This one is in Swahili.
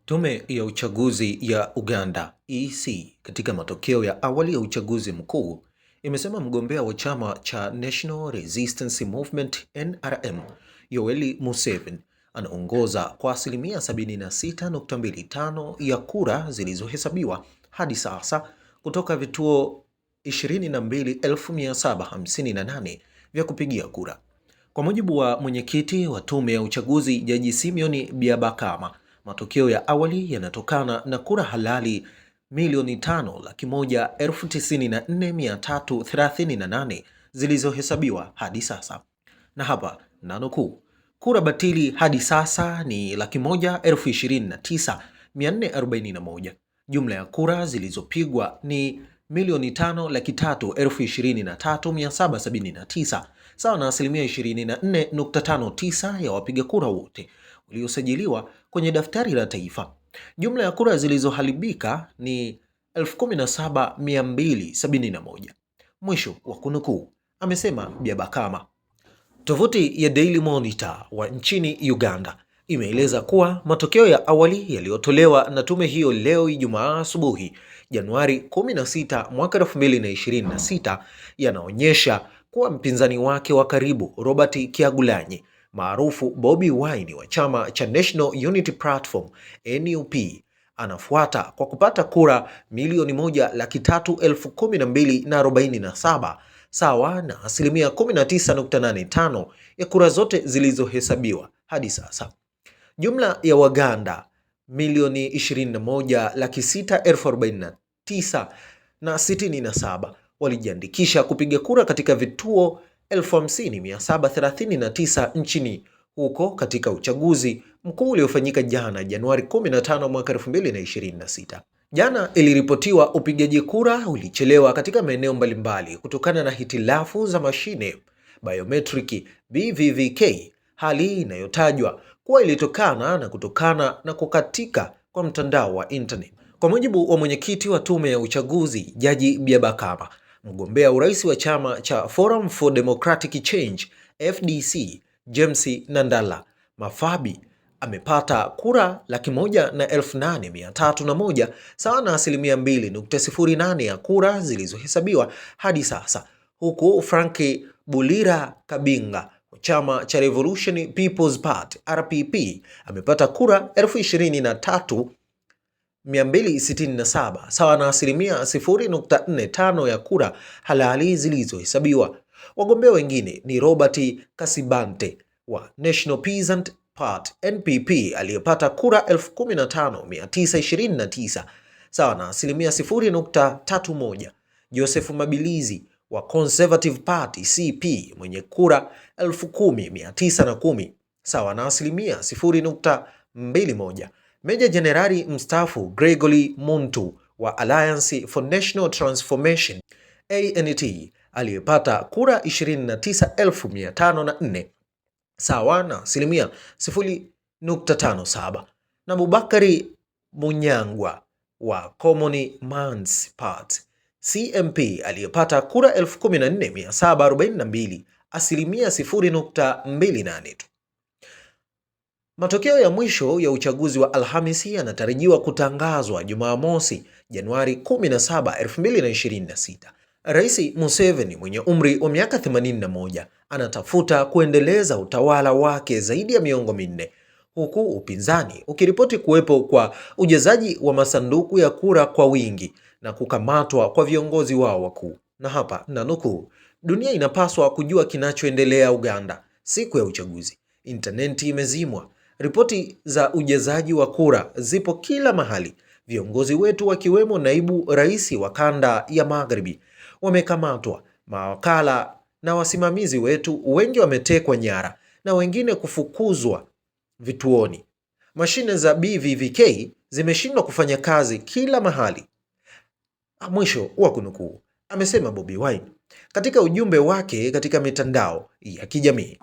Tume ya uchaguzi ya Uganda EC katika matokeo ya awali ya uchaguzi mkuu imesema mgombea wa chama cha National Resistance Movement NRM Yoweri Museveni anaongoza kwa asilimia 76.25 ya kura zilizohesabiwa hadi sasa kutoka vituo 22,758 vya kupigia kura. Kwa mujibu wa mwenyekiti wa tume ya uchaguzi Jaji Simeon Byabakama, matokeo ya awali yanatokana na kura halali milioni 5,194,338 zilizohesabiwa hadi sasa. Na hapa nanukuu, kura batili hadi sasa ni 129,441. Jumla ya kura zilizopigwa ni milioni 5,323,779, sawa na asilimia 24.59 ya wapiga kura wote waliosajiliwa kwenye daftari la taifa. Jumla ya kura zilizoharibika ni 17,271. Mwisho wa kunukuu, amesema Byabakama. Tovuti ya Daily Monitor wa nchini Uganda imeeleza kuwa matokeo ya awali yaliyotolewa na tume hiyo leo Ijumaa asubuhi, Januari 16 mwaka 2026, yanaonyesha kuwa mpinzani wake wa karibu Robert Kyagulanyi maarufu Bobi Wine wa chama cha National Unity Platform NUP anafuata kwa kupata kura milioni 1,312,047, sawa na asilimia 19.85 ya kura zote zilizohesabiwa hadi sasa. Jumla ya Waganda milioni 21,649,067 walijiandikisha kupiga kura katika vituo 50,739 nchini huko katika uchaguzi mkuu uliofanyika jana Januari 15 mwaka 2026. Jana iliripotiwa upigaji kura ulichelewa katika maeneo mbalimbali kutokana na hitilafu za mashine biometric BVVK, hali inayotajwa kuwa ilitokana na kukatika kwa mtandao wa internet. Kwa mujibu wa mwenyekiti wa tume ya uchaguzi Jaji Byabakama, mgombea urais wa chama cha Forum for Democratic Change FDC James Nandala Mafabi amepata kura 108,301 sawa na asilimia 2.08 ya kura zilizohesabiwa hadi sasa, huku Frank Bulira Kabinga wa chama cha Revolution People's Party RPP amepata kura 23,267 sawa na asilimia 0.45 ya kura halali zilizohesabiwa. Wagombea wengine ni Robert Kasibante wa National Peasant Party NPP aliyepata kura 15,929 sawa na asilimia 0.31. Joseph Mabilizi wa Conservative Party CP mwenye kura 10,910 sawa na asilimia 0.21. Meja Jenerali mstaafu Gregory Muntu wa Alliance for National Transformation ANT aliyepata kura 29,504 sawa na asilimia 0.57, na Bubakari Munyangwa wa Common Man's Party CMP aliyepata kura 14,742 asilimia 0.28 tu. Matokeo ya mwisho ya uchaguzi wa Alhamisi yanatarajiwa kutangazwa Jumamosi, Januari 17, 2026. Rais Museveni mwenye umri wa miaka 81 anatafuta kuendeleza utawala wake zaidi ya miongo minne, huku upinzani ukiripoti kuwepo kwa ujazaji wa masanduku ya kura kwa wingi na kukamatwa kwa viongozi wao wakuu. Na hapa nanukuu, dunia inapaswa kujua kinachoendelea Uganda siku ya uchaguzi. Intaneti imezimwa. Ripoti za ujazaji wa kura zipo kila mahali. Viongozi wetu wakiwemo naibu rais wa kanda ya Magharibi wamekamatwa. Mawakala na wasimamizi wetu wengi wametekwa nyara na wengine kufukuzwa vituoni. Mashine za BVVK zimeshindwa kufanya kazi kila mahali. Mwisho wa kunukuu, amesema Bobi Wine katika ujumbe wake katika mitandao ya kijamii.